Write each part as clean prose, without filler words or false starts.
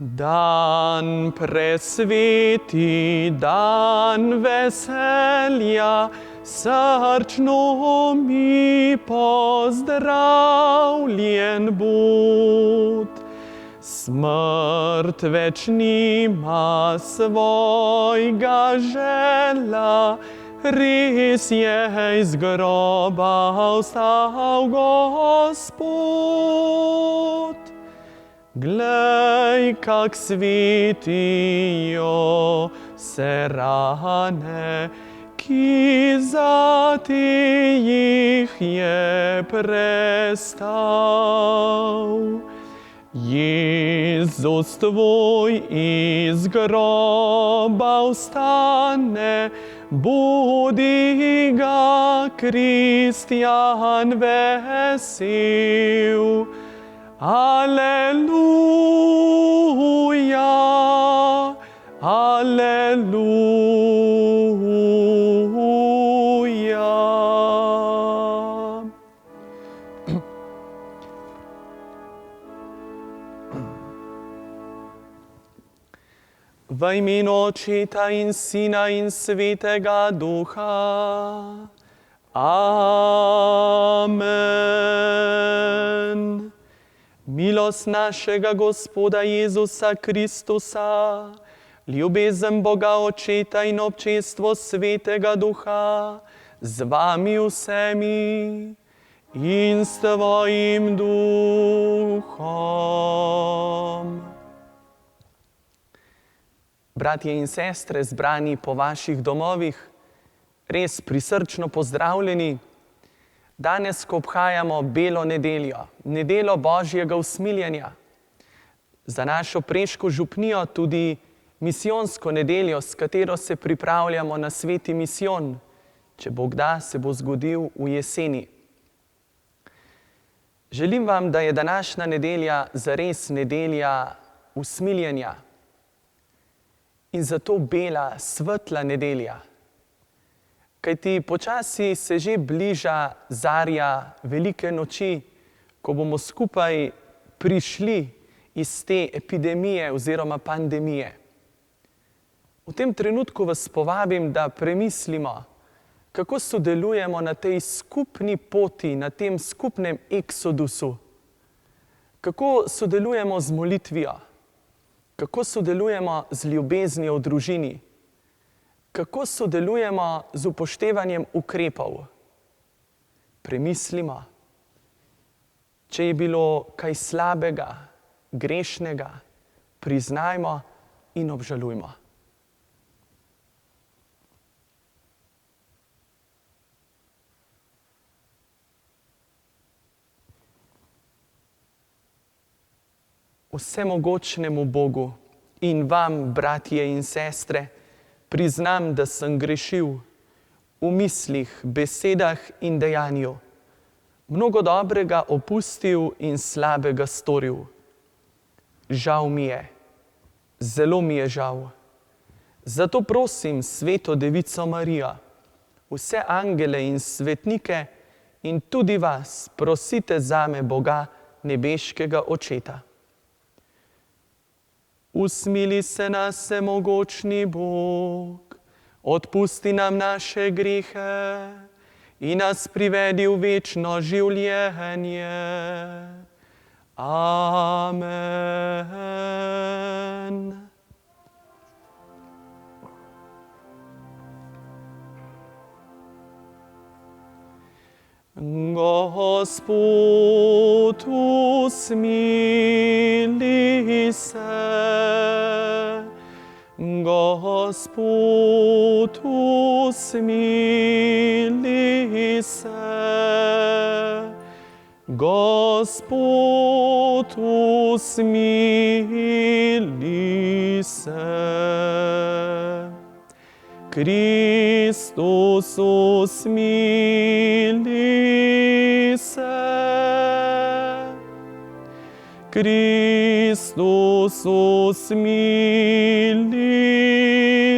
Dan presveti, dan veselja, srčno mi pozdravljen bud. Smrt več nima svojega žela, res je iz groba vstal Gospod. Glej, kak svetijo se rane, ki za te jih je prestal. Jezus tvoj iz groba vstane, budi ga kristjan vesel. Aleluja, aleluja. V imenu Očeta in Sina in Svetega Duha. Amen. Milost našega Gospoda Jezusa Kristusa, ljubezen Boga Očeta in občestvo Svetega Duha z vami vsemi in s tvojim duhom. Bratje in sestre, zbrani po vaših domovih, res prisrčno pozdravljeni. Danes, ko obhajamo Belo nedeljo, nedeljo Božjega usmiljenja, za našo preško župnijo tudi misijonsko nedeljo, s katero se pripravljamo na sveti misijon, če Bog da, se bo zgodil v jeseni. Želim vam, da je današnja nedelja zares nedelja usmiljenja in zato bela, svetla nedelja. Kajti počasi se že bliža zarja velike noči, ko bomo skupaj prišli iz te epidemije oziroma pandemije. V tem trenutku vas povabim, da premislimo, kako sodelujemo na tej skupni poti, na tem skupnem eksodusu. Kako sodelujemo z molitvijo, kako sodelujemo z ljubeznijo v družini, kako sodelujemo z upoštevanjem ukrepov. Premislimo, če je bilo kaj slabega, grešnega, priznajmo in obžalujmo. Vsemogočnemu Bogu in vam, bratje in sestre, priznam, da sem grešil v mislih, besedah in dejanju, mnogo dobrega opustil in slabega storil. Žal mi je, zelo mi je žal. Zato prosim Sveto Devico Marijo, vse angele in svetnike in tudi vas, prosite zame Boga, nebeškega Očeta. Usmili se nas, vsemogočni Bog, odpusti nam naše grehe in nas privedi v večno življenje. Amen. Gospod, usmili se. Gospod, usmili se. Gospod, usmili se. Kristus, usmili se. Kristus, usmili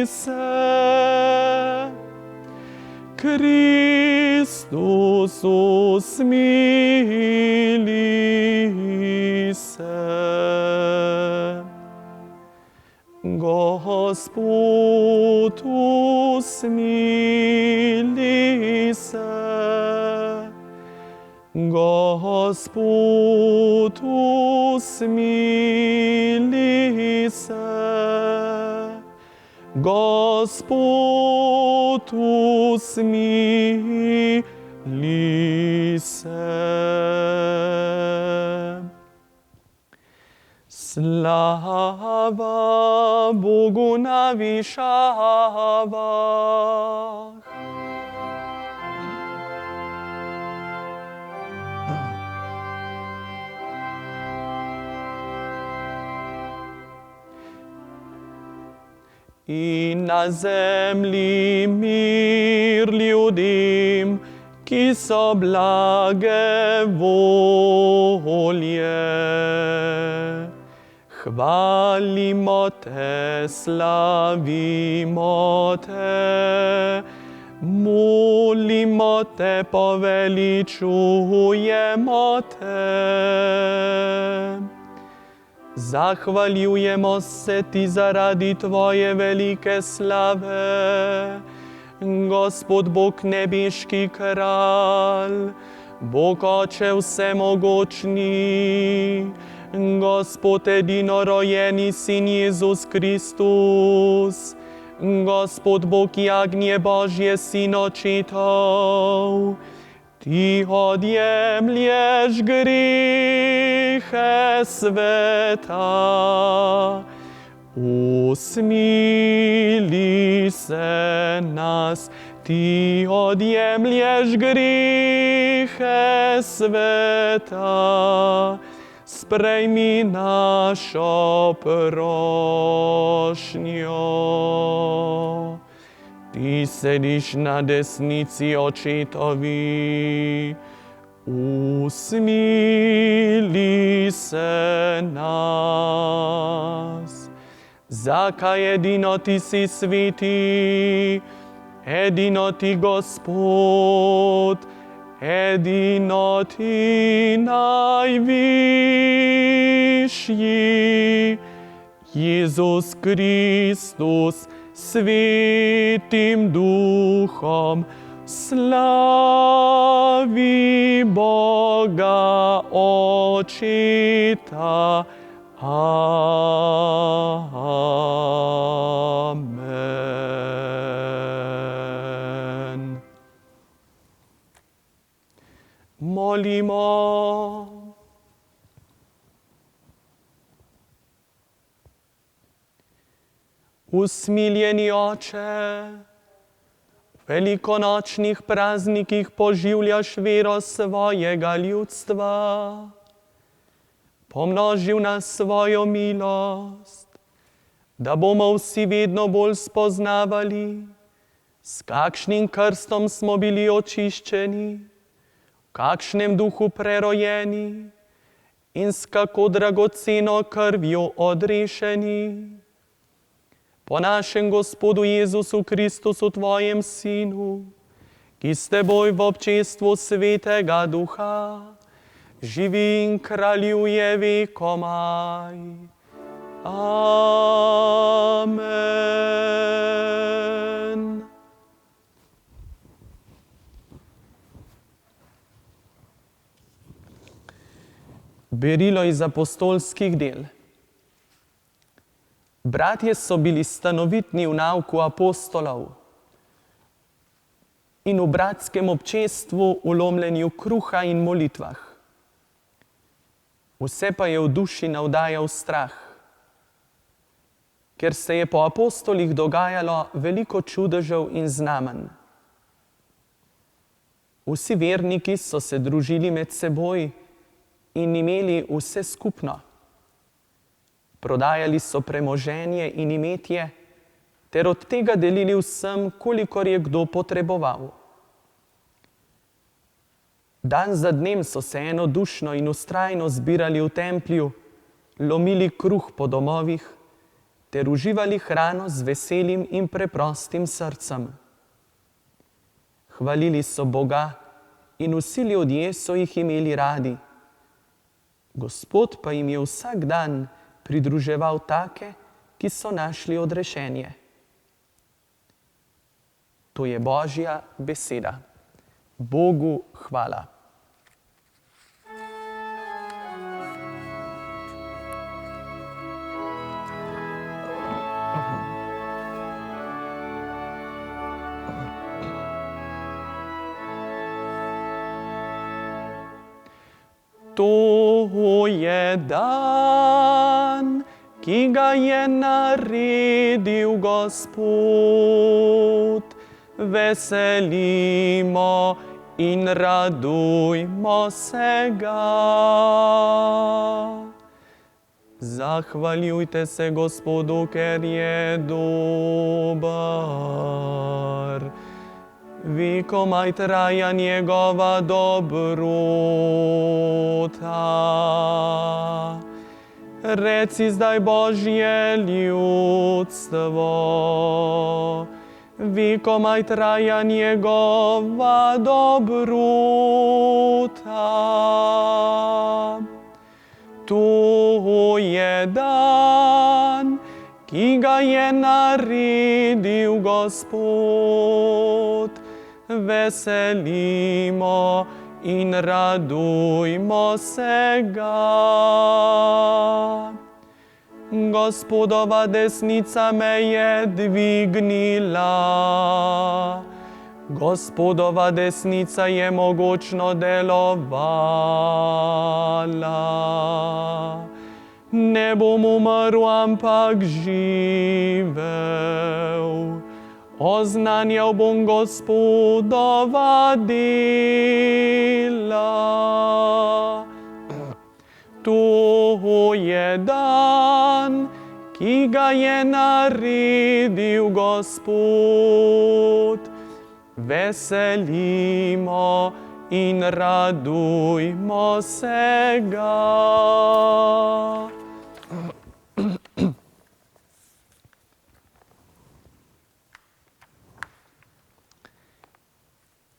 se. Kristus, usmili se. Gospod, usmili se. Gospod, usmili se. Gospod, usmili se. Slava Bogu na višavah. In na zemlji mir ljudem, ki so blage volje. Hvalimo te, slavimo te, molimo te, poveličujemo te. Zahvaljujemo se ti zaradi tvoje velike slave, Gospod Bog nebeški kralj, Bog Oče vsemogočni, Gospod edinorojeni Sin Jezus Kristus, Gospod Bog jagnje Božje, Sin očetov, ti odjemlješ grehe sveta. Usmili se nas, ti odjemlješ grehe sveta. Sprejmi našo prošnjo. Ti sediš na desnici očetovi, usmili se nas. Zakaj edino ti si sveti, edino ti Gospod, edino ti najvišji, Jezus Kristus, Svetim Duhom, slavi Boga Očeta. Amen. Molimo. Usmiljeni Oče, v velikonočnih praznikih poživljaš vero svojega ljudstva. Pomnožil nas svojo milost, da bomo vsi vedno bolj spoznavali, s kakšnim krstom smo bili očiščeni, v kakšnem duhu prerojeni in s kako dragoceno krvjo odrešeni. Po našem Gospodu Jezusu Kristusu, tvojem Sinu, ki s teboj v občestvu Svetega Duha živi in kraljuje vekomaj. Amen. Berilo iz apostolskih del. Bratje so bili stanovitni v nauku apostolov in v bratskem občestvu, v lomljenju kruha in molitvah. Vse pa je v duši navdajal strah, ker se je po apostolih dogajalo veliko čudežev in znamenj. Vsi verniki so se družili med seboj in imeli vse skupno. Prodajali so premoženje in imetje, ter od tega delili vsem, kolikor je kdo potreboval. Dan za dnem so se enodušno in vztrajno zbirali v templju, lomili kruh po domovih, ter uživali hrano z veselim in preprostim srcem. Hvalili so Boga in vsi ljudje so jih imeli radi. Gospod pa jim je vsak dan pridruževal take, ki so našli odrešenje. To je Božja beseda. Bogu hvala. To je dan, ki ga je naredil Gospod. Veselimo in radujmo se ga. Zahvaljujte se Gospodu, ker je dober. Vi komaj traja njegova dobrota. Reci zdaj Božje ljudstvo, vi komaj traja njegova dobrota. To je dan, ki ga je naredil Gospod. Veselimo in radujmo se ga. Gospodova desnica me je dvignila. Gospodova desnica je mogočno delovala. Ne bom umrl, ampak živel. Oznanjal bom Gospodova dela. To je dan, ki ga je naredil Gospod. Veselimo in radujmo se ga.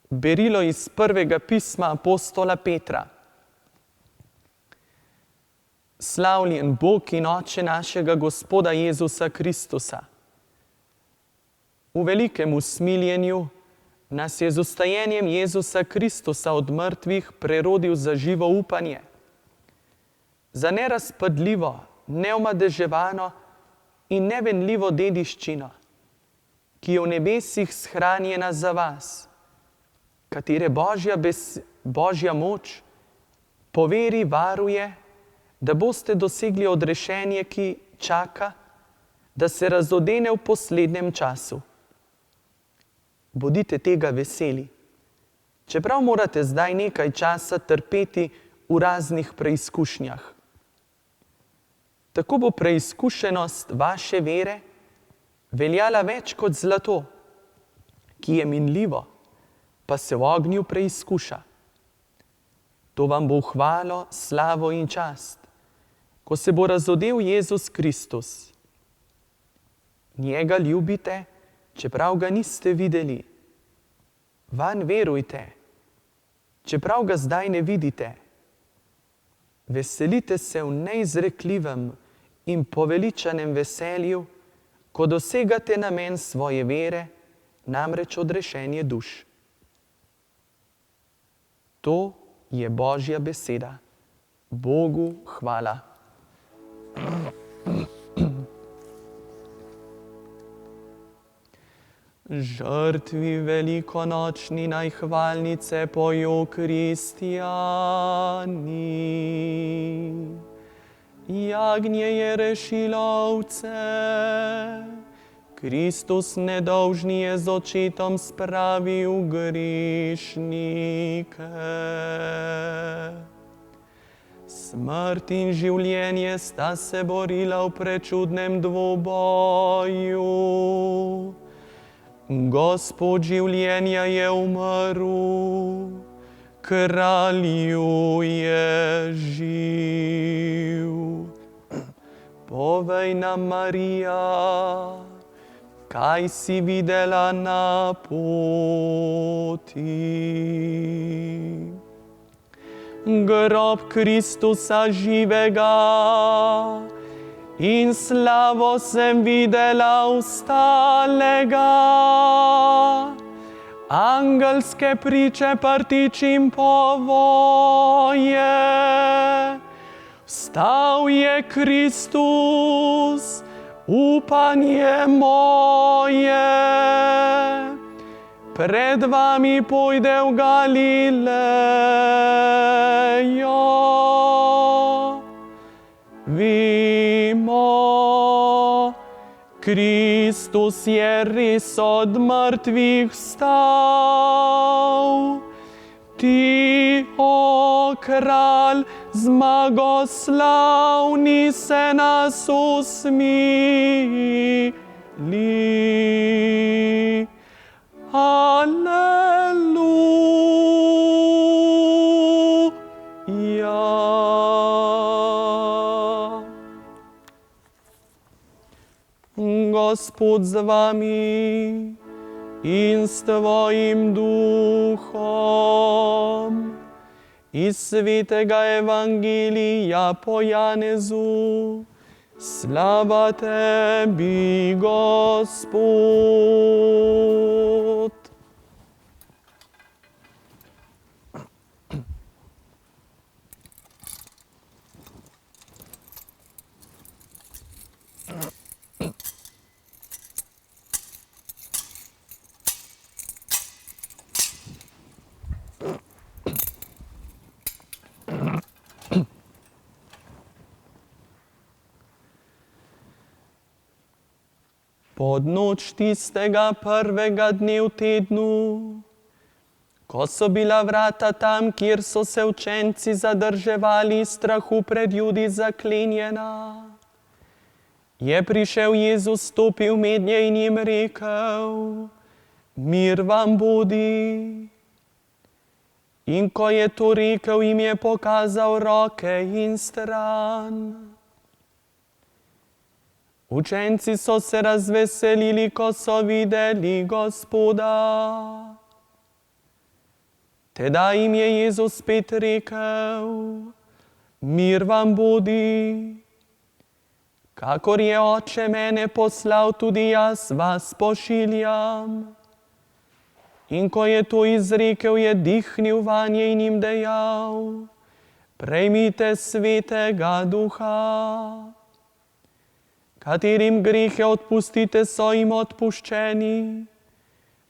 Berilo iz prvega pisma apostola Petra. Slavljen Bog in Oče našega Gospoda Jezusa Kristusa. V velikem usmiljenju nas je z vstajenjem Jezusa Kristusa od mrtvih prerodil za živo upanje, za nerazpadljivo, neomadeževano in nevenljivo dediščino, ki je v nebesih shranjena za vas, katere Božja moč po veri varuje, da boste dosegli odrešenje, ki čaka, da se razodene v poslednjem času. Bodite tega veseli, čeprav morate zdaj nekaj časa trpeti v raznih preizkušnjah. Tako bo preizkušenost vaše vere veljala več kot zlato, ki je minljivo, pa se v ognju preizkuša. To vam bo v hvalo, slavo in čast, ko se bo razodel Jezus Kristus. Njega ljubite, čeprav ga niste videli. Vanj verujte, čeprav ga zdaj ne vidite. Veselite se v neizrekljivem in poveličanem veselju, ko dosegate namen svoje vere, namreč odrešenje duš. To je Božja beseda. Bogu hvala. Žrtvi velikonočni najhvalnice pojo kristjani. Jagnje je rešilo ovce, Kristus nedolžni je z očetom spravil grešnike. Smrt in življenje sta se borila v prečudnem dvoboju. Gospod življenja je umrl, kralju je živ. Povej nam, Marija, kaj si videla na poti? Grob Kristusa živega in slavo sem videla ustalega. Angelske priče prtičim povoje. Vstal je Kristus, upanje moje. Pred vami pojde v Galilejo. Vimo, Kristus je res od mrtvih vstal. Ti, o kralj, zmagoslavni, se nas usmili. Aleluja. Gospod z vami in s tvojim duhom. Iz svetega evangelija po Janezu. Slava tebi, Gospod. Pod noč tistega prvega dne v tednu, ko so bila vrata tam, kjer so se učenci zadrževali strahu pred Judi, zaklenjena, je prišel Jezus, stopil mednje in jim rekel: Mir vam bodi. In ko je to rekel, jim je pokazal roke in stran. Učenci so se razveselili, ko so videli Gospoda. Tedaj jim je Jezus spet rekel: Mir vam bodi. Kakor je Oče mene poslal, tudi jaz vas pošiljam. In ko je to izrekel, je dihnil vanje in jim dejal: Prejmite Svetega Duha. Katerim grehe odpustite, so jim odpuščeni,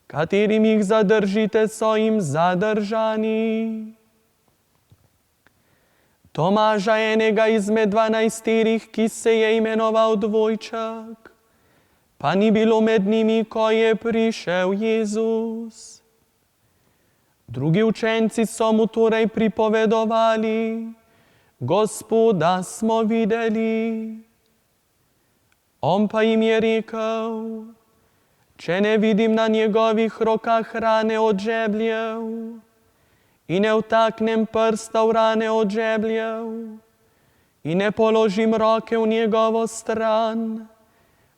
katerim jih zadržite, so jim zadržani. Tomaža, enega izmed 12, ki se je imenoval Dvojček, pa ni bilo med njimi, ko je prišel Jezus. Drugi učenci so mu torej pripovedovali: Gospoda smo videli. On pa jim je rekel: Če ne vidim na njegovih rokah rane od žebljev in ne vtaknem prsta v rane od žebljev in ne položim roke v njegovo stran,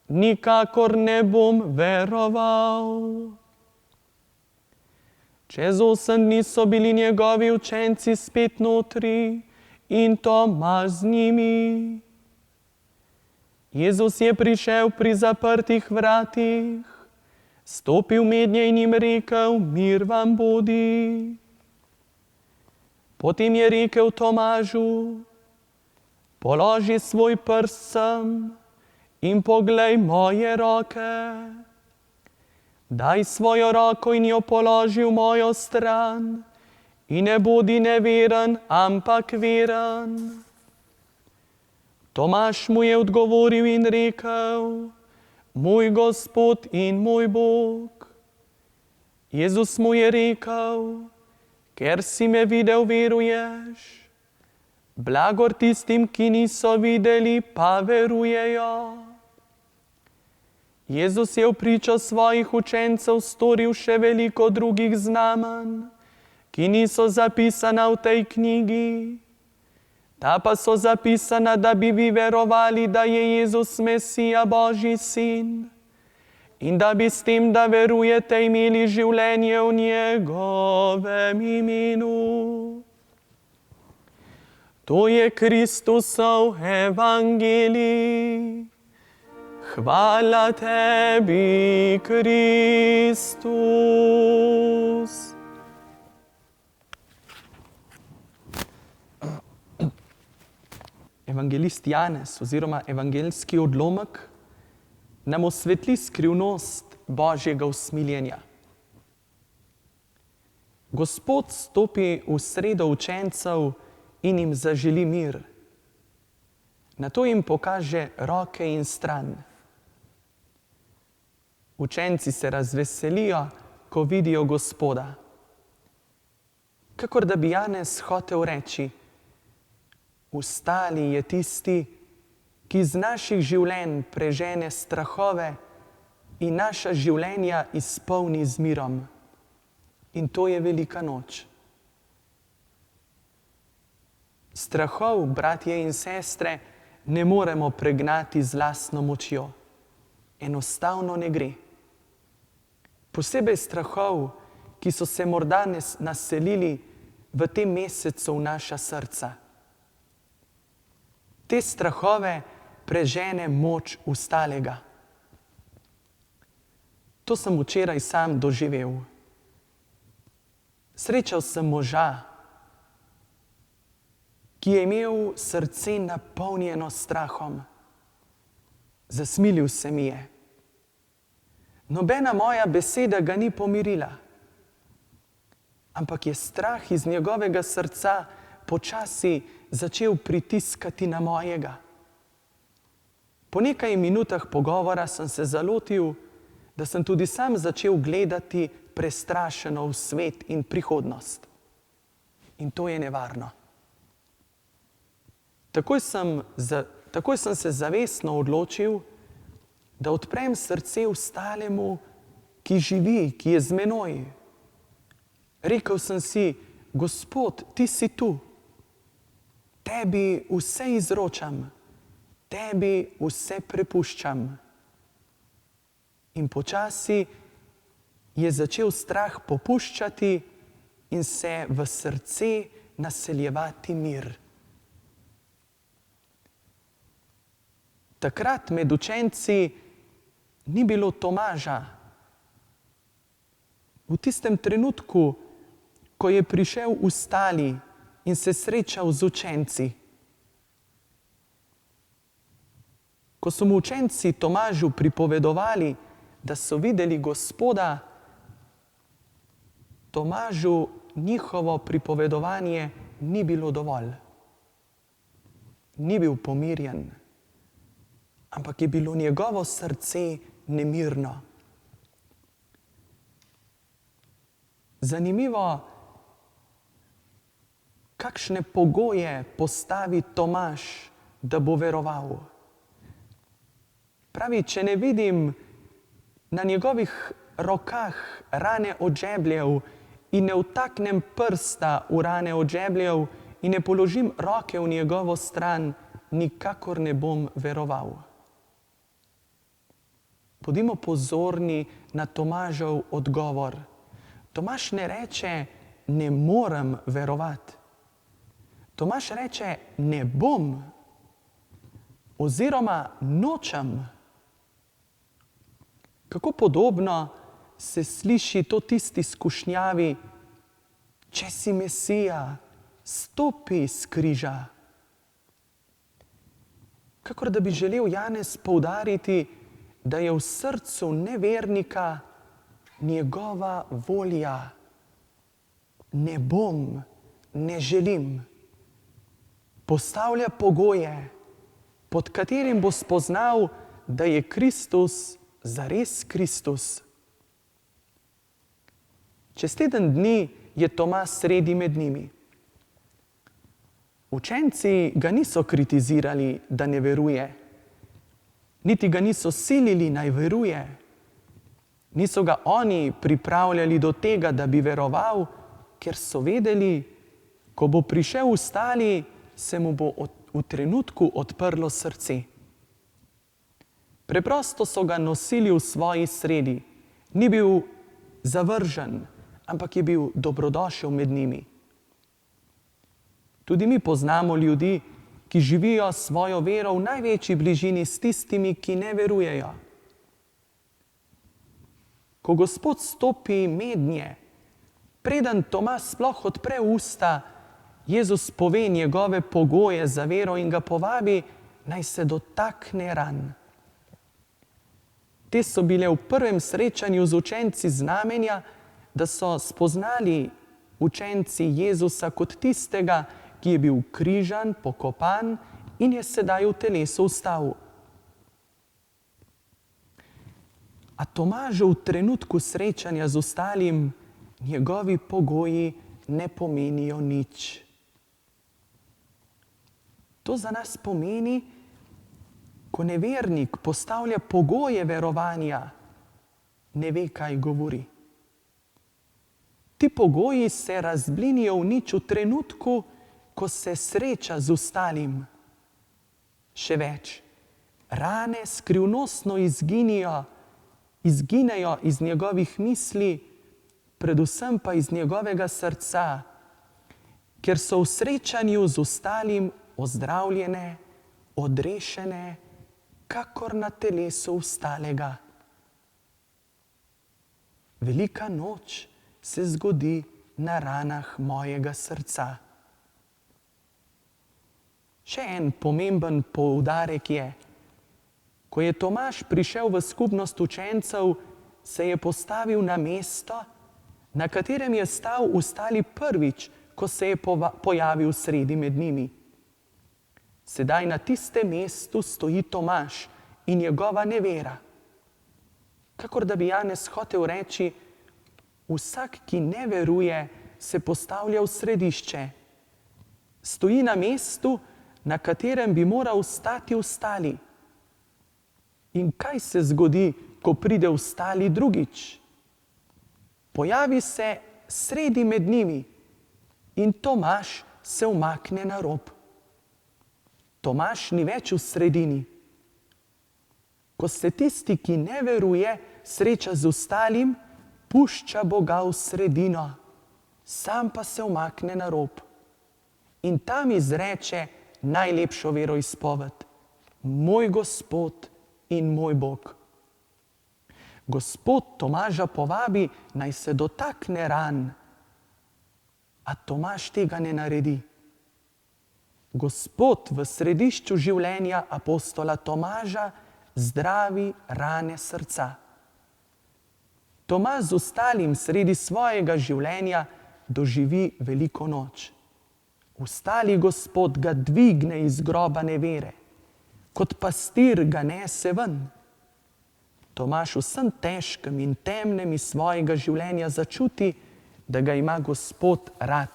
nikakor ne bom veroval. Čez 8 dni so bili njegovi učenci spet notri in Tomaž z njimi. Jezus je prišel pri zaprtih vratih, stopil mednje in jim rekel: Mir vam bodi. Potem je rekel Tomažu: Položi svoj prst sem in poglej moje roke. Daj svojo roko in jo položi v mojo stran in ne bodi neveren, ampak veren. Tomaž mu je odgovoril in rekel: Moj Gospod in moj Bog. Jezus mu je rekel: Ker si me videl, veruješ. Blagor tistim, ki niso videli, pa verujejo. Jezus je v pričo svojih učencev storil še veliko drugih znamenj, ki niso zapisana v tej knjigi. Ta pa so zapisana, da bi vi verovali, da je Jezus Mesija, Božji sin, in da bi s tem, da verujete, imeli življenje v njegovem imenu. To je Kristusov evangelij. Hvala tebi, Kristus. Evangelist Janez oziroma evangeljski odlomek nam osvetli skrivnost Božjega usmiljenja. Gospod stopi v sredo učencev in jim zaželi mir. Nato jim pokaže roke in stran. Učenci se razveselijo, ko vidijo Gospoda. Kakor da bi Janez hotel reči: Ustali je tisti, ki iz naših življenj prežene strahove in naša življenja izpolni z mirom. In to je velika noč. Strahov, bratje in sestre, ne moremo pregnati z lastno močjo. Enostavno ne gre. Posebej strahov, ki so se morda naselili v tem mesecu v naša srca. Te strahove prežene moč ustalega. To sem včeraj sam doživel. Srečal sem moža, ki je imel srce napolnjeno strahom. Zasmilil se mi je. Nobena moja beseda ga ni pomirila, ampak je strah iz njegovega srca počasi začel pritiskati na mojega. Po nekaj minutah pogovora sem se zalotil, da sem tudi sam začel gledati prestrašeno v svet in prihodnost. In to je nevarno. Takoj sem se zavestno odločil, da odprem srce ostalemu, ki živi, ki je z menoj. Rekel sem si: Gospod, ti si tu. Tebi vse izročam, tebi vse prepuščam. In počasi je začel strah popuščati in se v srce naseljevati mir. Takrat med učenci ni bilo Tomaža. V tistem trenutku, ko je prišel Ustali in se srečal z učenci. Ko so mu učenci Tomažu pripovedovali, da so videli Gospoda, Tomažu njihovo pripovedovanje ni bilo dovolj. Ni bil pomirjen, ampak je bilo njegovo srce nemirno. Zanimivo, kakšne pogoje postavi Tomaž, da bo veroval. Pravi, če ne vidim na njegovih rokah rane od žebljev in ne vtaknem prsta v rane od žebljev in ne položim roke v njegovo stran, nikakor ne bom veroval. Bodimo pozorni na Tomažev odgovor. Tomaž ne reče: ne morem verovati. Tomaž reče: ne bom oziroma nočem. Kako podobno se sliši to tisti skušnjavi: če si Mesija, stopi s križa. Kakor da bi želel Janez poudariti, da je v srcu nevernika njegova volja. Ne bom, ne želim. Postavlja pogoje, pod katerim bo spoznal, da je Kristus zares Kristus. Čez teden dni je Tomaž sredi med njimi. Učenci ga niso kritizirali, da ne veruje. Niti ga niso silili, naj veruje. Niso ga oni pripravljali do tega, da bi veroval, ker so vedeli, ko bo prišel Ustali, se mu bo v trenutku odprlo srce. Preprosto so ga nosili v svoji sredi. Ni bil zavržen, ampak je bil dobrodošel med njimi. Tudi mi poznamo ljudi, ki živijo svojo vero v največji bližini s tistimi, ki ne verujejo. Ko Gospod stopi mednje, preden Tomas sploh odpre usta, Jezus pove njegove pogoje za vero in ga povabi, naj se dotakne ran. Te so bile v prvem srečanju z učenci znamenja, da so spoznali učenci Jezusa kot tistega, ki je bil križan, pokopan in je sedaj v telesu vstal. A Tomažu v trenutku srečanja z ostalim njegovi pogoji ne pomenijo nič. To za nas pomeni, ko nevernik postavlja pogoje verovanja, ne ve, kaj govori. Ti pogoji se razblinijo v nič v trenutku, ko se sreča z ostalim. Še več, rane skrivnostno izginejo iz njegovih misli, predvsem pa iz njegovega srca, ker so v srečanju z ostalim ozdravljene, odrešene, kakor na telesu ostalega. Velika noč se zgodi na ranah mojega srca. Še en pomemben poudarek je, ko je Tomaž prišel v skupnost učencev, se je postavil na mesto, na katerem je stal ostali prvič, ko se je pojavil sredi med njimi. Sedaj na tistem mestu stoji Tomaž in njegova nevera. Kakor da bi Janez hotel reči, vsak, ki ne veruje, se postavlja v središče. Stoji na mestu, na katerem bi moral stati ostali. In kaj se zgodi, ko pride ostali drugič? Pojavi se sredi med njimi in Tomaž se umakne na rob. Tomaž ni več v sredini. Ko se tisti, ki ne veruje, sreča z ostalim, pušča Boga v sredino, sam pa se umakne na rob. In tam izreče najlepšo veroizpoved: Moj Gospod in moj Bog. Gospod Tomaža povabi, naj se dotakne ran, a Tomaž tega ne naredi. Gospod v središču življenja apostola Tomaža zdravi rane srca. Tomaž z ostalim sredi svojega življenja doživi veliko noč. Ostali Gospod ga dvigne iz groba nevere, kot pastir ga nese ven. Tomaž v vsem težkem in temnem iz svojega življenja začuti, da ga ima Gospod rad,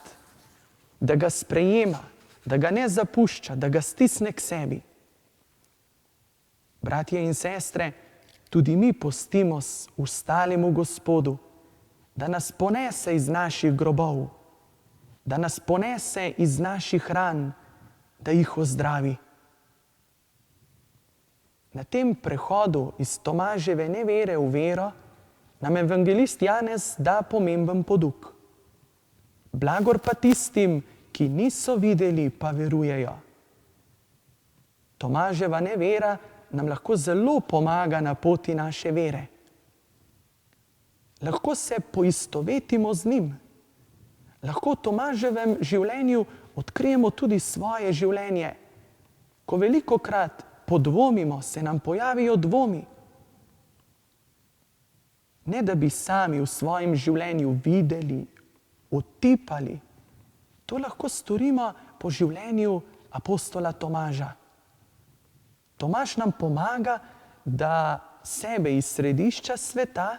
da ga sprejema, da ga ne zapušča, da ga stisne k sebi. Bratje in sestre, tudi mi postimo ostalemu Gospodu, da nas ponese iz naših grobov, da nas ponese iz naših ran, da jih ozdravi. Na tem prehodu iz Tomaževe nevere v vero nam evangelist Janez da pomemben poduk. Blagor pa tistim, ki niso videli, pa verujejo. Tomaževa nevera nam lahko zelo pomaga na poti naše vere. Lahko se poistovetimo z njim. Lahko v Tomaževem življenju odkrijemo tudi svoje življenje. Ko velikokrat podvomimo, se nam pojavijo dvomi. Ne da bi sami v svojem življenju videli, otipali, to lahko storimo po življenju apostola Tomaža. Tomaž nam pomaga, da sebe iz središča sveta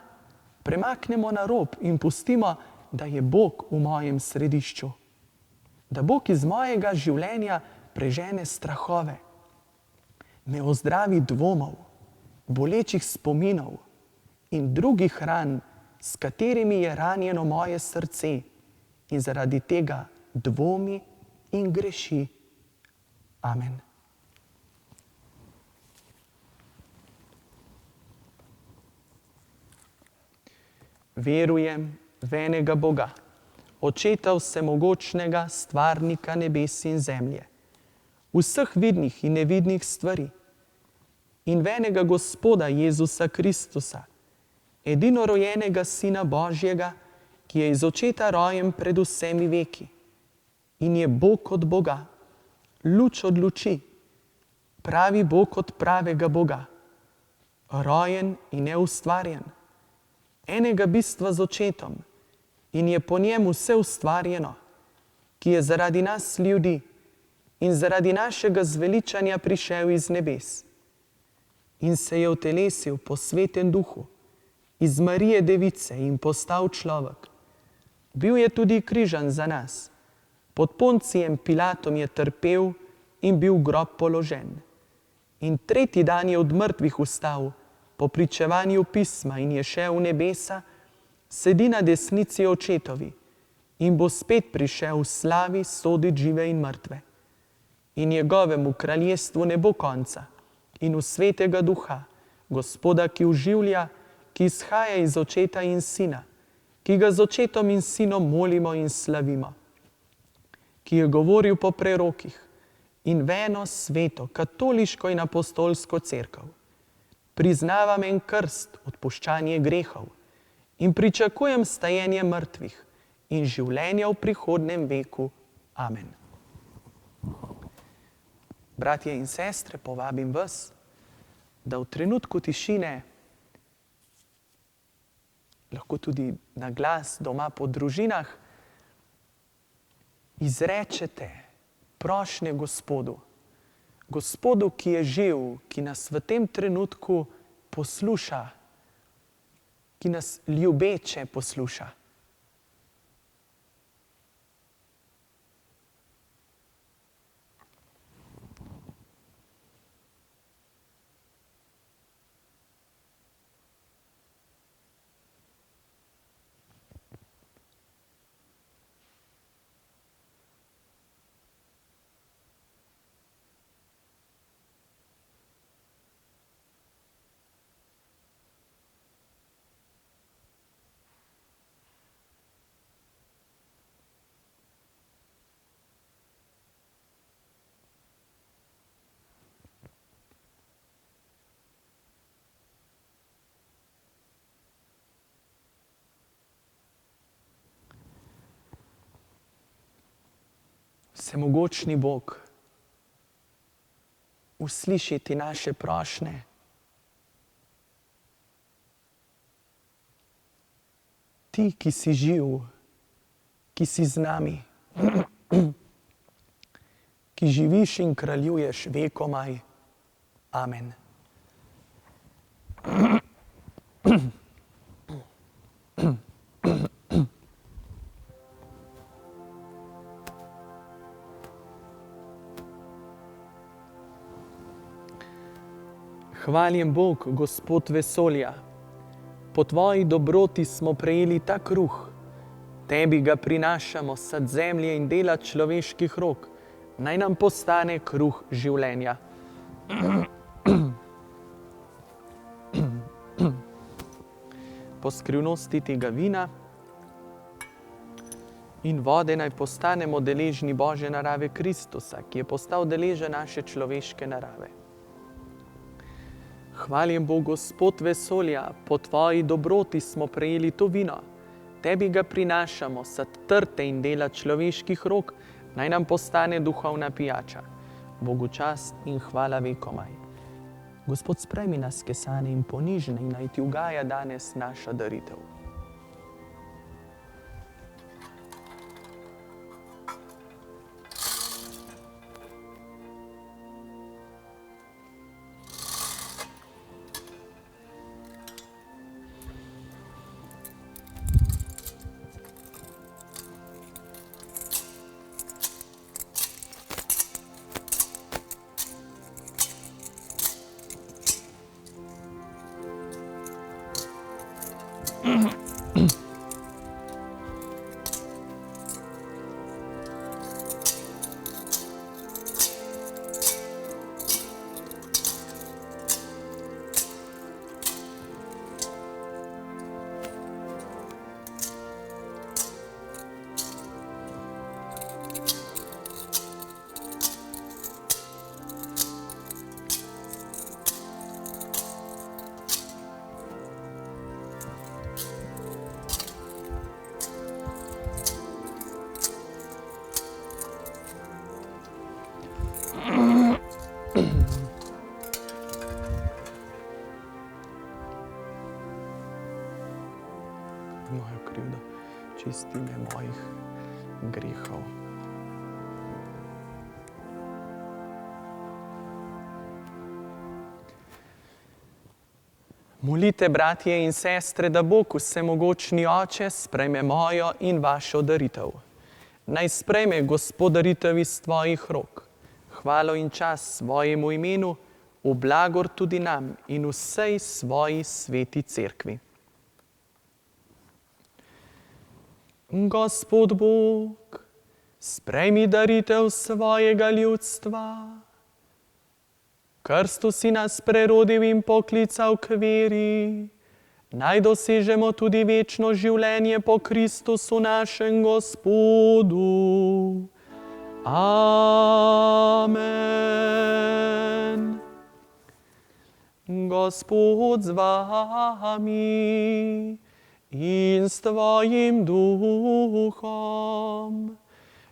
premaknemo na rob in pustimo, da je Bog v mojem središču. Da Bog iz mojega življenja prežene strahove, me ozdravi dvomov, bolečih spominov in drugih ran, s katerimi je ranjeno moje srce in zaradi tega dvomi in greši. Amen. Verujem v enega Boga, Očeta vsemogočnega, stvarnika nebes in zemlje, vseh vidnih in nevidnih stvari, in venega Gospoda Jezusa Kristusa, edinorojenega Sina Božjega, ki je iz očeta rojen pred vsemi veki in je Bog od Boga, luč od luči, pravi Bog od pravega Boga, rojen in neustvarjen, enega bistva z očetom, in je po njem vse ustvarjeno, ki je zaradi nas ljudi in zaradi našega zveličanja prišel iz nebes in se je utelesil po svetem duhu iz Marije Device in postal človek. Bil je tudi križan za nas. Pod Poncijem Pilatom je trpel in bil v grob položen. In tretji dan je od mrtvih vstal, po pričevanju pisma, in je šel v nebesa, sedi na desnici očetovi in bo spet prišel v slavi soditi žive in mrtve. In njegovemu kraljestvu ne bo konca, in v svetega duha, Gospoda, ki oživlja, ki izhaja iz očeta in sina, ki ga z očetom in sinom molimo in slavimo, ki je govoril po prerokih, in v eno sveto, katoliško in apostolsko cerkev. Priznavam en krst, odpuščanje grehov, in pričakujem stajenje mrtvih in življenja v prihodnem veku. Amen. Bratje in sestre, povabim vas, da v trenutku tišine, lahko tudi na glas doma po družinah, izrečete prošnje Gospodu. Gospodu, ki je živ, ki nas v tem trenutku posluša, ki nas ljubeče posluša. Vsemogočni Bog, uslišite naše prošnje. Ti, ki si živ, ki si z nami, ki živiš in kraljuješ vekomaj. Amen. Hvaljen Bog, Gospod vesolja, po tvoji dobroti smo prejeli ta kruh, tebi ga prinašamo sad zemlje in dela človeških rok, naj nam postane kruh življenja. Po skrivnosti tega vina in vode naj postanemo deležni Božje narave Kristusa, ki je postal deležen naše človeške narave. Hvaljen Bog, Gospod vesolja, po tvoji dobroti smo prejeli to vino, tebi ga prinašamo sad trte in dela človeških rok, naj nam postane duhovna pijača. Bogu čast in hvala vekomaj. Gospod, sprejmi nas kesane in ponižne in naj ti ugaja danes naša daritev. oprosti me mojih grehov. Molite, bratje in sestre, da Bog, vsemogočni Oče, sprejme mojo in vašo daritev. Naj sprejme Gospod daritev iz tvojih rok, hvalo in čas svojemu imenu, v blagor tudi nam in vsej svoji sveti cerkvi. Gospod Bog, sprejmi daritev svojega ljudstva. Krstu si nas prerodil in poklical k veri, naj dosežemo tudi večno življenje po Kristusu našem Gospodu. Amen. Gospod z vami in s tvojim duhom,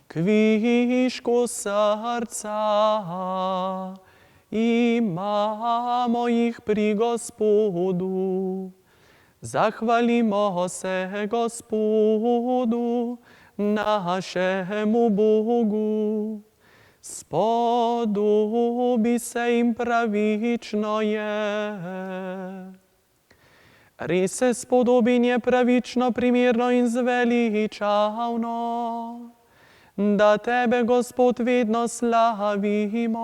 kvišku srca imamo jih pri Gospodu. Zahvalimo se Gospodu, našemu Bogu. Spodobi se in pravično je. Res se spodobi in je pravično, primerno in zveličavno, da tebe, Gospod, vedno slavimo.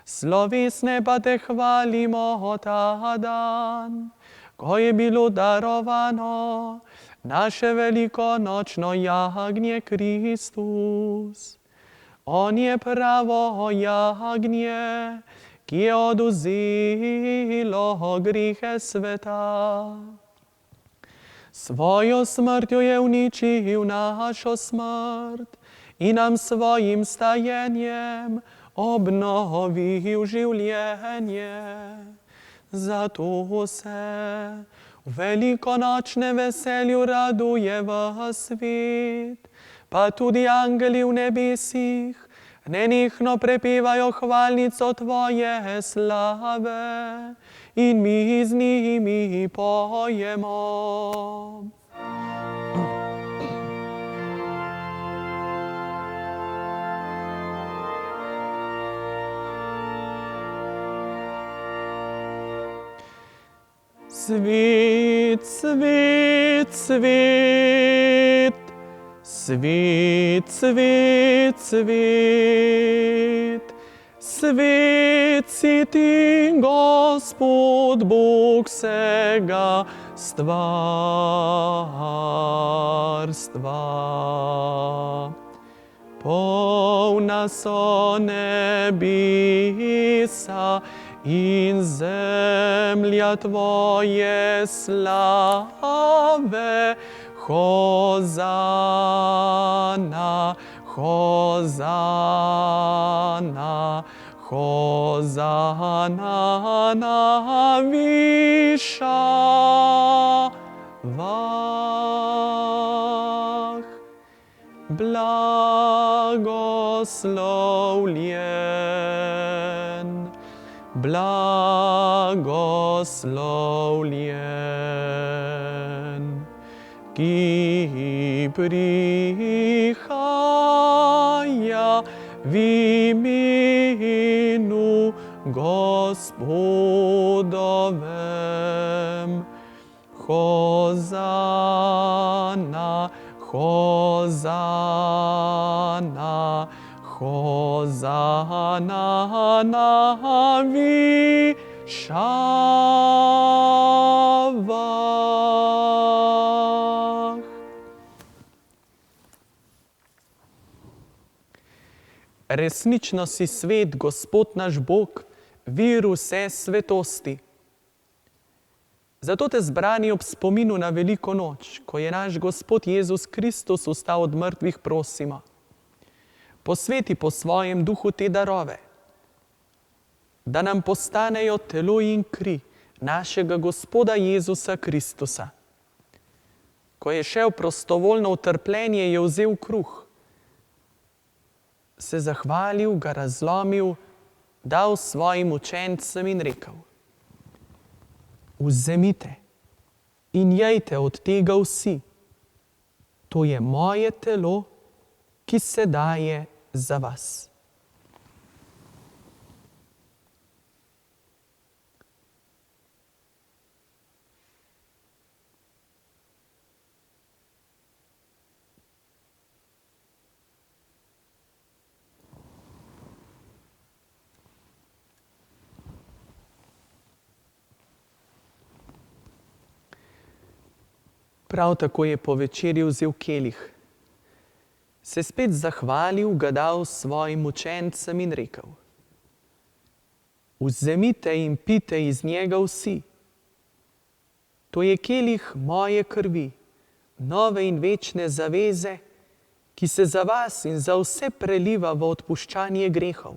Slovesne pa te hvalimo ta dan, ko je bilo darovano naše velikonočno jagnje Kristus. On je pravo jagnje, ki je odvzelo grehe sveta. Svojo smrtjo je uničil našo smrt in nam svojim stajenjem obnovil življenje. Zato se v velikonočnem veselju raduje v svet, pa tudi angeli v nebesih nenehno prepevajo hvalnico tvoje slave in mi z njimi pojemo. Svet, svet, svet, svet, svet, svet, svet si ti, Gospod Bog vsega stvarstva. Polna so nebesa in zemlja tvoje slave. Hozana, hozana, hozana na višavah. Blagoslovljen, blagoslovljen, ki prihaja v imenu Gospodovem. Hozana, hozana, hozana na višavah. Resnično si svet, Gospod naš Bog, vir vse svetosti. Zato te zbrani ob spominu na veliko noč, ko je naš Gospod Jezus Kristus vstal od mrtvih, prosimo. Posveti po svojem duhu te darove, da nam postanejo telo in kri našega Gospoda Jezusa Kristusa. Ko je šel prostovoljno v trpljenje, je vzel kruh, se zahvalil, ga razlomil, dal svojim učencem in rekel: Vzemite in jejte od tega vsi, to je moje telo, ki se daje za vas. Prav tako je po večerji vzel kelih, se spet zahvalil, ga dal svojim učencem in rekel: Vzemite in pijte iz njega vsi. To je kelih moje krvi, nove in večne zaveze, ki se za vas in za vse preliva v odpuščanje grehov.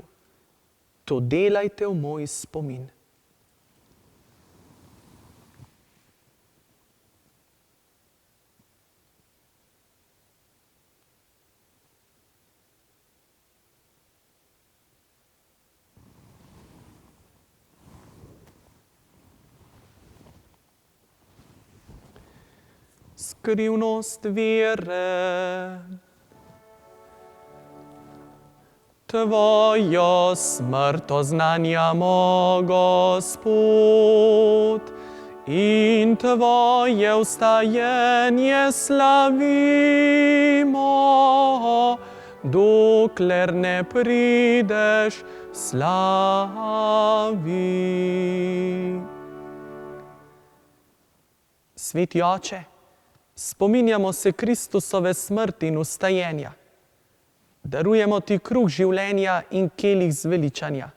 To delajte v moj spomin. Skrivnost vere. Tvojo smrt oznanjamo, Gospod, in Tvoje vstajenje slavimo, dokler ne prideš slavi. Sveti Oče, spominjamo se Kristusove smrti in vstajenja. Darujemo Ti kruh življenja in kelih zveličanja.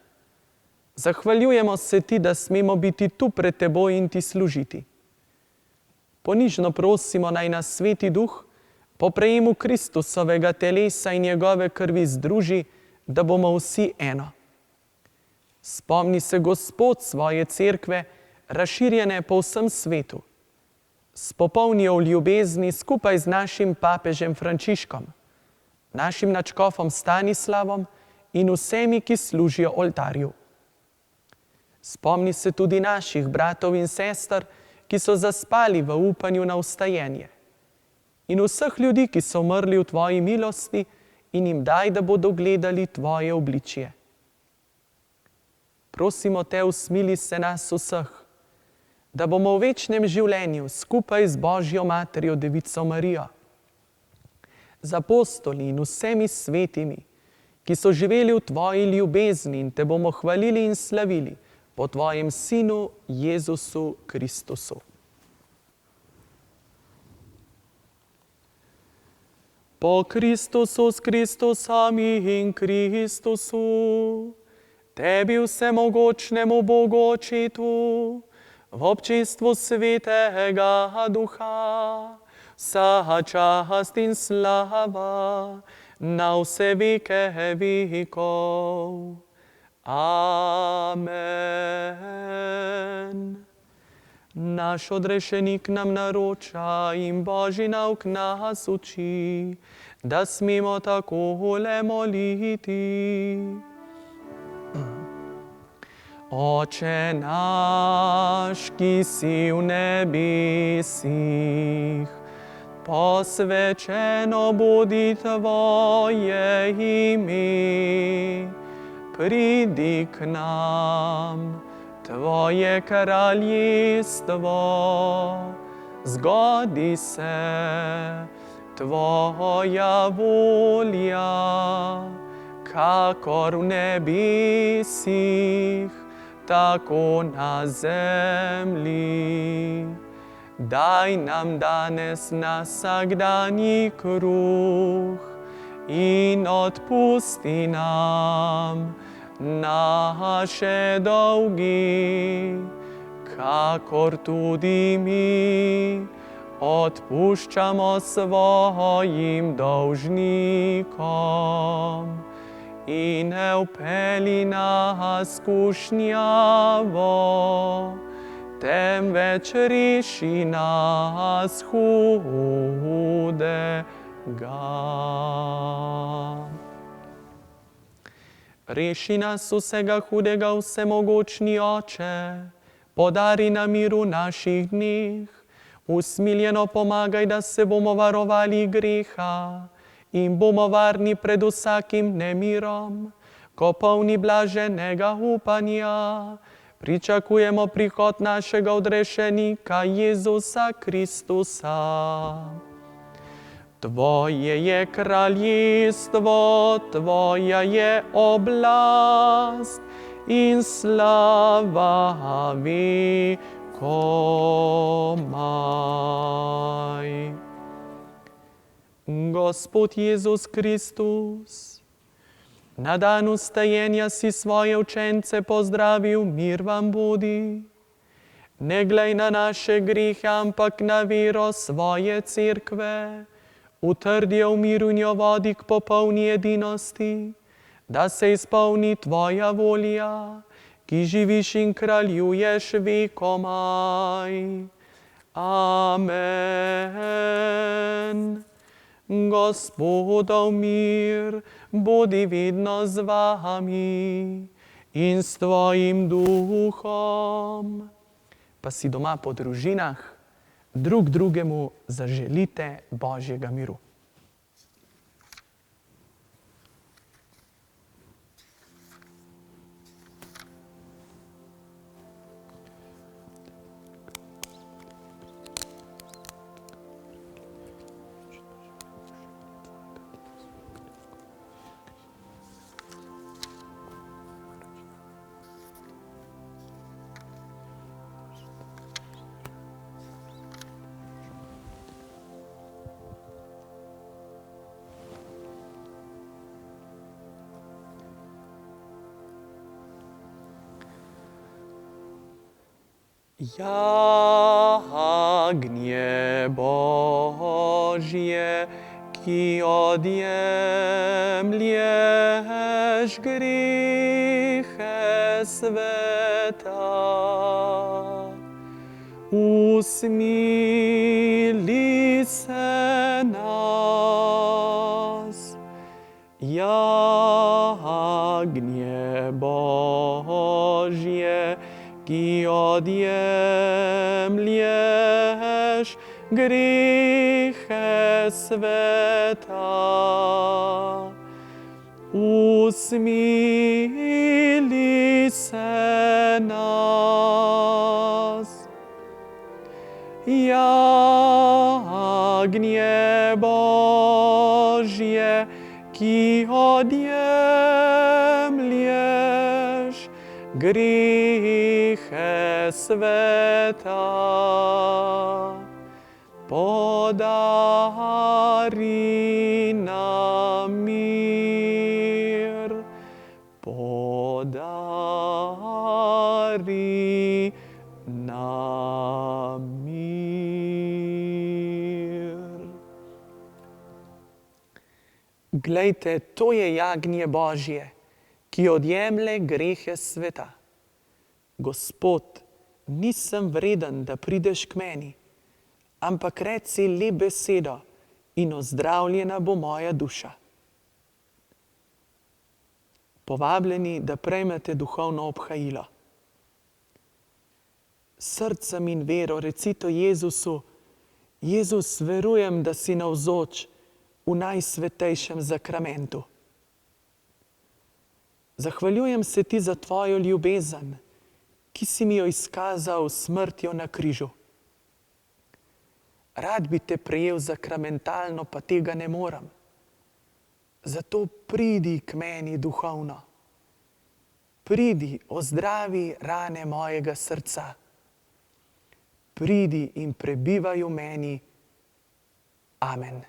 Zahvaljujemo se Ti, da smemo biti tu pred Teboj in Ti služiti. Ponižno prosimo, naj nas Sveti Duh po prejemu Kristusovega telesa in njegove krvi združi, da bomo vsi eno. Spomni se, Gospod, svoje cerkve, razširjene po vsem svetu. Spopolni jo v ljubezni skupaj z našim papežem Frančiškom, našim nadškofom Stanislavom in vsemi, ki služijo oltarju. Spomni se tudi naših bratov in sester, ki so zaspali v upanju na vstajenje. In vseh ljudi, ki so umrli v Tvoji milosti, in jim daj, da bodo gledali Tvoje obličje. Prosimo Te, usmili se nas vseh, da bomo v večnem življenju skupaj z Božjo Materjo Devico Marijo, z apostoli in vsemi svetimi, ki so živeli v Tvoji ljubezni in Te bomo hvalili in slavili po Tvojem Sinu Jezusu Kristusu. Po Kristusu, s Kristusom in Kristusu, Tebi vsemogočnemu Bogu Očetu, v občestvu Svetega Duha, vsa čast in slava na vse veke vekov. Amen. Naš odrešenik nam naroča in Božji nauk nas uči, da smemo takole moliti. Oče naš, ki si v nebesih, posvečeno bodi Tvoje ime. Pridi k nam Tvoje kraljestvo, zgodi se Tvoja volja, kakor v nebesih, tako na zemlji. Daj nam danes vsakdanji kruh in odpusti nam naše dolgi, kakor tudi mi odpuščamo svojim dolžnikom. In ne vpelji nas skušnjavo, temveč reši nas hudega. Reši nas vsega hudega, vsemogočni Oče, podari nam mir v naših dneh, Usmiljeno pomagaj, da se bomo varovali greha in bomo varni pred vsakim nemirom, ko polni blaženega upanja pričakujemo prihod našega odrešenika Jezusa Kristusa. Tvoje je kraljestvo, tvoja je oblast in slava vekomaj. Gospod Jezus Kristus, na dan vstajenja si svoje učence pozdravil, mir vam budi. Ne glej na naše grehe, ampak na vero svoje cerkve. Utrdi jo v miru in jo vodi k popolni edinosti, da se izpolni tvoja volja, ki živiš in kraljuješ vekomaj. Amen. Gospodov mir bodi vedno z vami in s tvojim duhom. Pa si doma po družinah drug drugemu zaželite Božjega miru. Jagnje Božje, ki odjemlješ grehe sveta, usmili se nas. Jagnje Božje, ki odjemlješ grehe sveta, usmili se nas. Jagnje Božje, ki odjemlješ grehe sveta, podari nam mir, podari nam mir. Glejte, to je jagnje Božje, ki odjemlje grehe sveta. Gospod, nisem vreden, da prideš k meni, ampak reci le besedo in ozdravljena bo moja duša. Povabljeni, da prejmete duhovno obhajilo. Srcem in vero recite Jezusu: Jezus, verujem, da si navzoč v najsvetejšem zakramentu. Zahvaljujem se ti za tvojo ljubezen, ki si mi jo izkazal s smrtjo na križu. Rad bi te prejel zakramentalno, pa tega ne morem. Zato pridi k meni duhovno. Pridi, ozdravi rane mojega srca. Pridi in prebivaj v meni. Amen.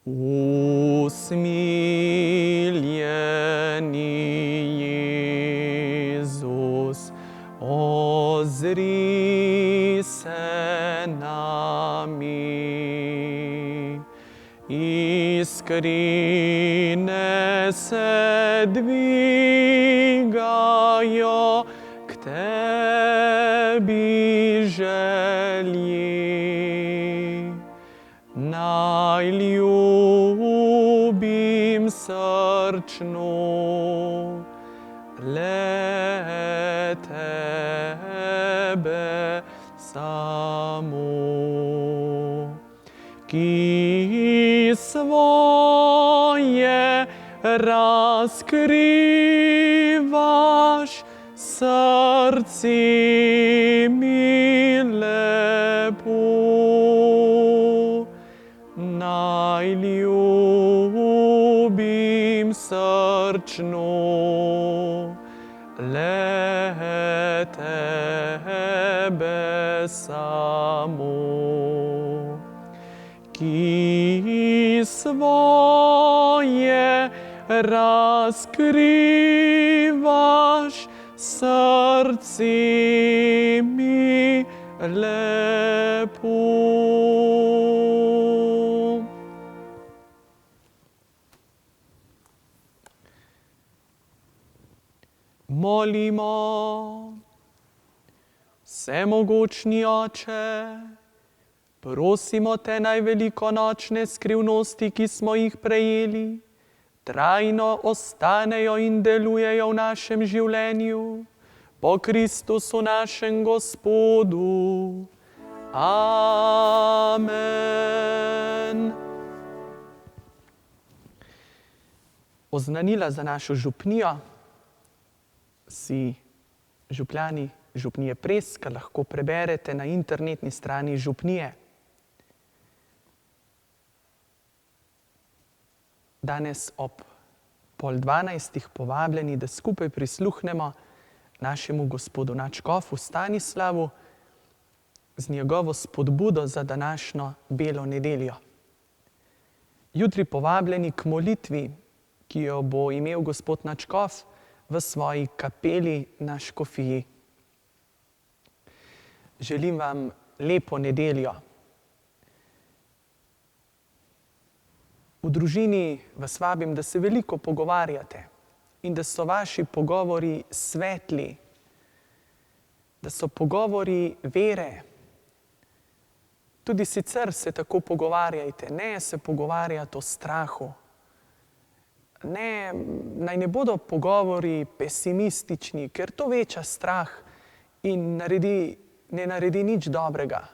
Usmiljeni Jezus, ozri se nami. Iskrine se dvigajo k tebi želji. Najljubim srčno le tebe samo, ki svoje razkrivaš srci mi lepo. Najljubim srčno le tebe samo, ki svoje razkrivaš srci mi lepo. Molimo. Vsemogočni Oče, prosimo te, naj velikonočne skrivnosti, ki smo jih prejeli, trajno ostanejo in delujejo v našem življenju, po Kristusu našem Gospodu. Amen. Oznanila za našo župnijo si župljani Župnije Preska lahko preberete na internetni strani župnije. Danes ob 11:30 povabljeni, da skupaj prisluhnemo našemu gospodu nadškofu Stanislavu z njegovo spodbudo za današnjo belo nedeljo. Jutri povabljeni k molitvi, ki jo bo imel gospod nadškof v svoji kapeli na škofiji. Želim vam lepo nedeljo. V družini vas vabim, da se veliko pogovarjate in da so vaši pogovori svetli, da so pogovori vere. Tudi sicer se tako pogovarjajte, ne se pogovarjati o strahu. Naj ne bodo pogovori pesimistični, ker to veča strah in ne naredi nič dobrega.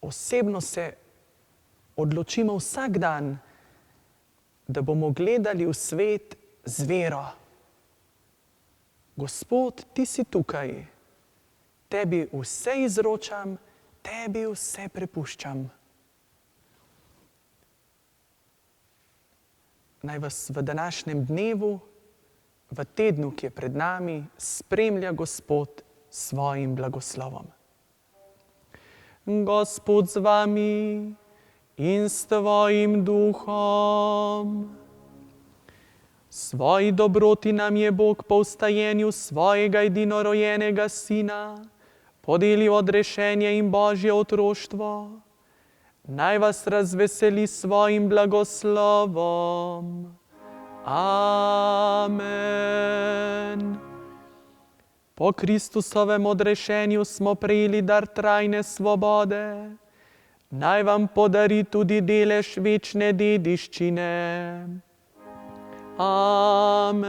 Osebno se odločimo vsak dan, da bomo gledali v svet z vero. Gospod, ti si tukaj, tebi vse izročam, tebi vse prepuščam. Naj vas v današnjem dnevu, v tednu, ki je pred nami, spremlja Gospod s svojim blagoslovom. Gospod z vami in s tvojim duhom. Svoji dobroti nam je Bog po vstajenju svojega edinorojenega Sina podelil odrešenje in Božje otroštvo. Naj vas razveseli svojim blagoslovom. Amen. Po Kristusovem odrešenju smo prejeli dar trajne svobode. Naj vam podari tudi delež večne dediščine. Amen.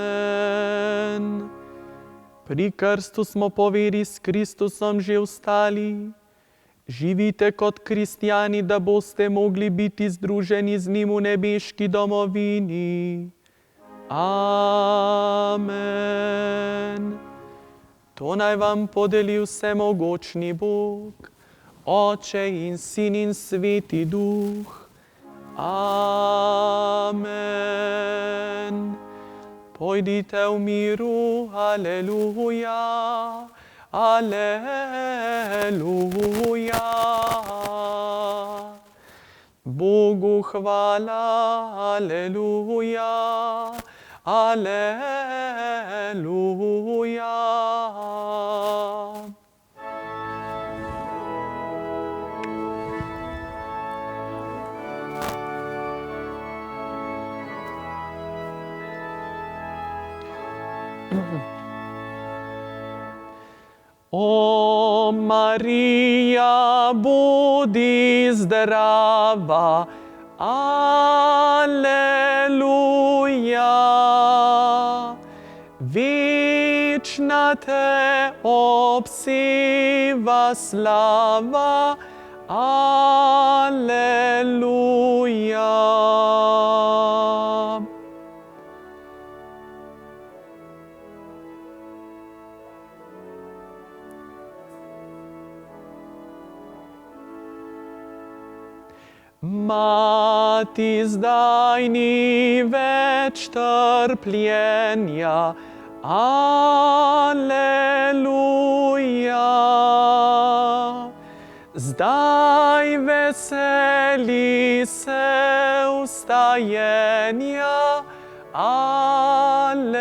Pri krstu smo po veri s Kristusom že vstali. Živite kot kristjani, da boste mogli biti združeni z njim v nebeški domovini. Amen. To naj vam podeli vsemogočni Bog, Oče in Sin in Sveti Duh. Amen. Pojdite v miru, aleluja, aleluja. hvala, aleluja, aleluja. O Marija, budi zdrava, aleluja. Večna te obseva slava, aleluja. Mati, zdaj ni več trpljenja, aleluja. Zdaj veseli se vstajenja, aleluja.